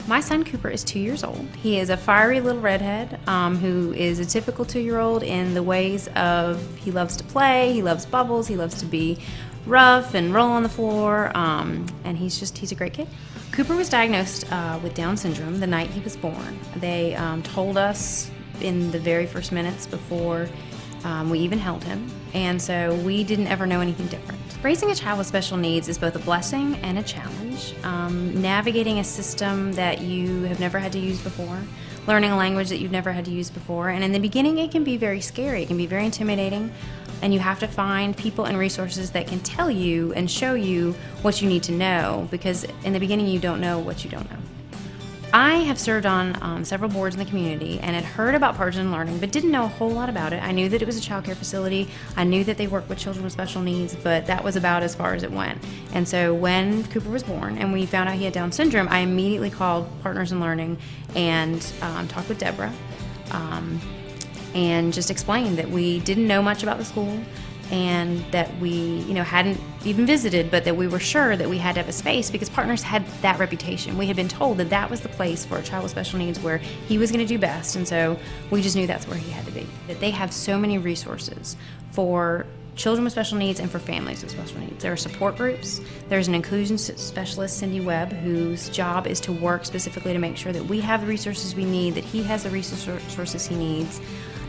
My son Cooper is 2 years old. He is a fiery little redhead who is a typical 2-year-old in the ways of he loves to play, he loves bubbles, he loves to be rough and roll on the floor, and he's a great kid. Cooper was diagnosed with Down syndrome the night he was born. They told us in the very first minutes before we even held him, and so we didn't ever know anything different. Raising a child with special needs is both a blessing and a challenge. Navigating a system that you have never had to use before, learning a language that you've never had to use before, and in the beginning it can be very scary, it can be very intimidating, and you have to find people and resources that can tell you and show you what you need to know, because in the beginning you don't know what you don't know. I have served on several boards in the community and had heard about Partners in Learning, but didn't know a whole lot about it. I knew that it was a childcare facility. I knew that they worked with children with special needs, but that was about as far as it went. And so when Cooper was born and we found out he had Down syndrome, I immediately called Partners in Learning and talked with Deborah and just explained that we didn't know much about the school and that we hadn't even visited, but that we were sure that we had to have a space because Partners had that reputation. We had been told that that was the place for a child with special needs where he was going to do best, and so we just knew that's where he had to be. That they have so many resources for children with special needs and for families with special needs. There are support groups. There's an inclusion specialist, Cindy Webb, whose job is to work specifically to make sure that we have the resources we need, that he has the resources he needs.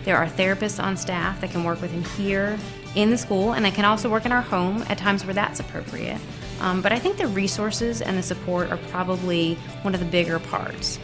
There are therapists on staff that can work with him here in the school, and they can also work in our home at times where that's appropriate. But I think the resources and the support are probably one of the bigger parts.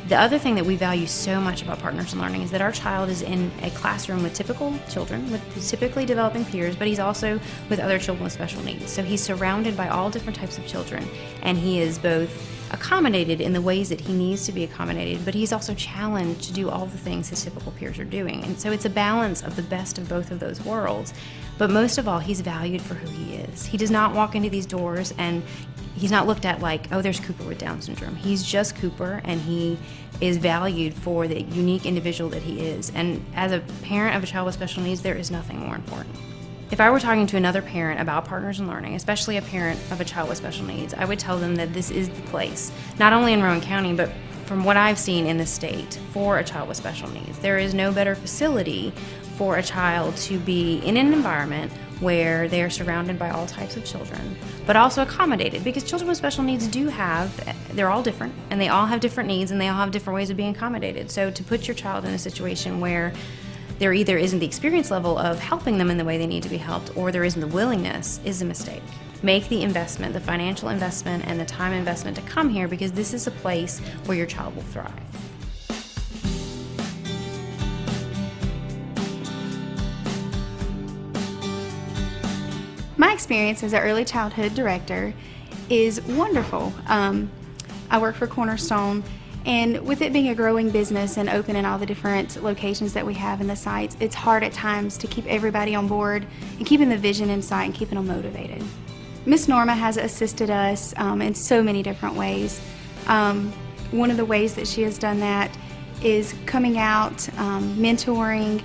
The other thing that we value so much about Partners in Learning is that our child is in a classroom with typical children, with typically developing peers, but he's also with other children with special needs. So he's surrounded by all different types of children, and he is both accommodated in the ways that he needs to be accommodated, but he's also challenged to do all the things his typical peers are doing. And so it's a balance of the best of both of those worlds. But most of all, he's valued for who he is. He does not walk into these doors and he's not looked at like, oh, there's Cooper with Down syndrome. He's just Cooper, and he is valued for the unique individual that he is. And as a parent of a child with special needs, there is nothing more important. If I were talking to another parent about Partners in Learning, especially a parent of a child with special needs, I would tell them that this is the place, not only in Rowan County, but from what I've seen in the state, for a child with special needs. There is no better facility for a child to be in an environment where they are surrounded by all types of children, but also accommodated, because children with special needs they're all different, and they all have different needs, and they all have different ways of being accommodated. So to put your child in a situation where there either isn't the experience level of helping them in the way they need to be helped, or there isn't the willingness, is a mistake. Make the investment, the financial investment and the time investment to come here, because this is a place where your child will thrive. My experience as an early childhood director is wonderful. I work for Cornerstone, and with it being a growing business and open in all the different locations that we have in the sites, it's hard at times to keep everybody on board and keeping the vision in sight and keeping them motivated. Miss Norma has assisted us in so many different ways. One of the ways that she has done that is coming out, mentoring,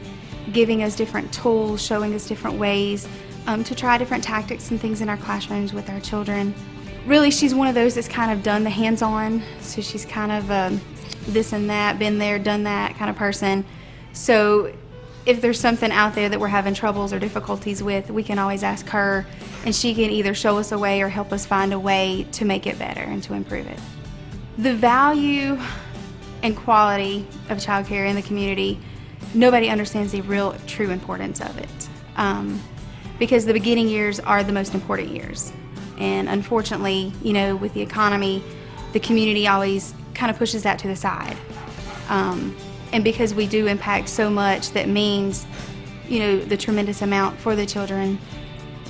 giving us different tools, showing us different ways to try different tactics and things in our classrooms with our children. Really, she's one of those that's kind of done the hands-on, so she's kind of this and that, been there, done that kind of person. So if there's something out there that we're having troubles or difficulties with, we can always ask her, and she can either show us a way or help us find a way to make it better and to improve it. The value and quality of childcare in the community, nobody understands the real, true importance of it. Because the beginning years are the most important years. And unfortunately, with the economy, the community always kind of pushes that to the side. And because we do impact so much, that means, the tremendous amount for the children.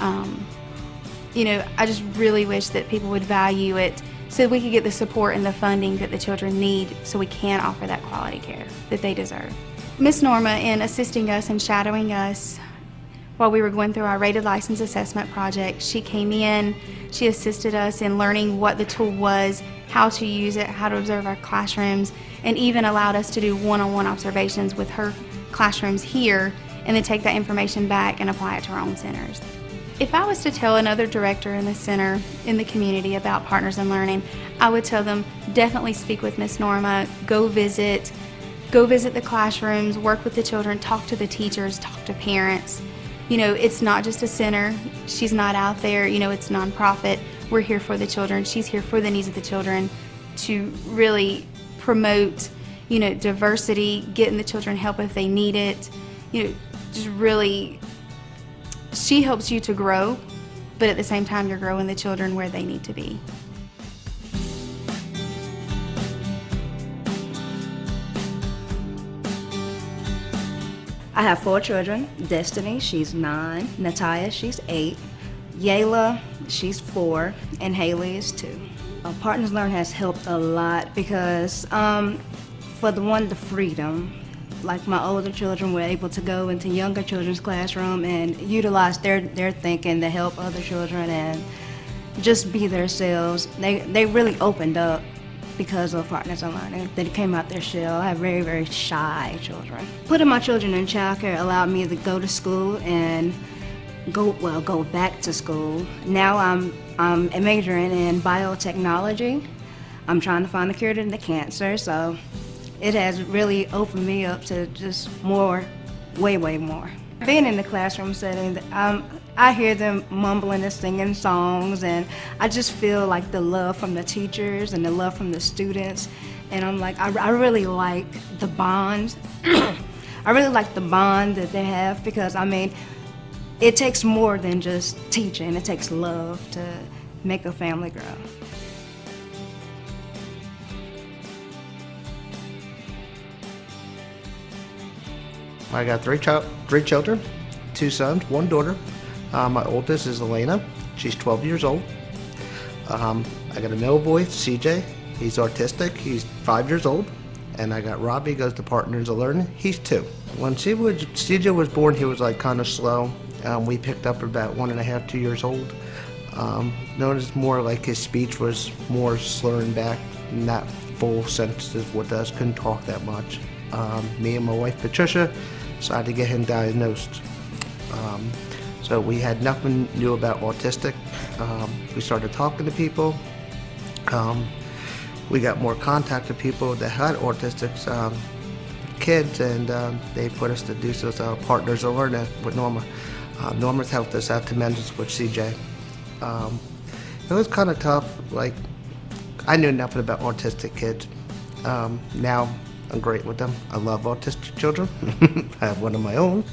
I just really wish that people would value it so we could get the support and the funding that the children need so we can offer that quality care that they deserve. Miss Norma, in assisting us and shadowing us while we were going through our rated license assessment project, she came in, she assisted us in learning what the tool was, how to use it, how to observe our classrooms, and even allowed us to do one-on-one observations with her classrooms here, and then take that information back and apply it to our own centers. If I was to tell another director in the center, in the community, about Partners in Learning, I would tell them definitely speak with Miss Norma, go visit the classrooms, work with the children, talk to the teachers, talk to parents. It's not just a center. She's not out there, it's nonprofit. We're here for the children. She's here for the needs of the children to really promote, diversity, getting the children help if they need it. Just really, she helps you to grow, but at the same time, you're growing the children where they need to be. I have 4 children. Destiny, she's 9. Natalia, she's 8. Yayla, she's 4. And Haley is 2. Partners Learn has helped a lot because for the freedom, like my older children were able to go into younger children's classroom and utilize their thinking to help other children and just be themselves. They really opened up because of Partners in Learning. They came out their shell. I have very, very shy children. Putting my children in childcare allowed me to go to school and go back to school. Now I'm majoring in biotechnology. I'm trying to find a cure to the cancer, so it has really opened me up to just more, way more. Being in the classroom setting, I hear them mumbling and singing songs, and I just feel like the love from the teachers and the love from the students, and I'm like, I really like the bond. I really like the bond that they have because, it takes more than just teaching. It takes love to make a family grow. I got three children, 2 sons, 1 daughter. My oldest is Elena. She's 12 years old. I got a middle boy, CJ. He's autistic. He's 5 years old. And I got Robbie, goes to Partners in Learning. He's 2. When CJ was born, he was kind of slow. We picked up about 1.5, 2 years old. Noticed more like his speech was more slurring back, not full sentences with us, couldn't talk that much. Me and my wife Patricia decided to get him diagnosed. So we had nothing new about autistic. We started talking to people. We got more contact with people that had autistic kids, and they put us to do so. Partners in Learning with Norma. Norma's helped us out tremendous with CJ. It was kind of tough. I knew nothing about autistic kids. Now I'm great with them. I love autistic children. I have one of my own.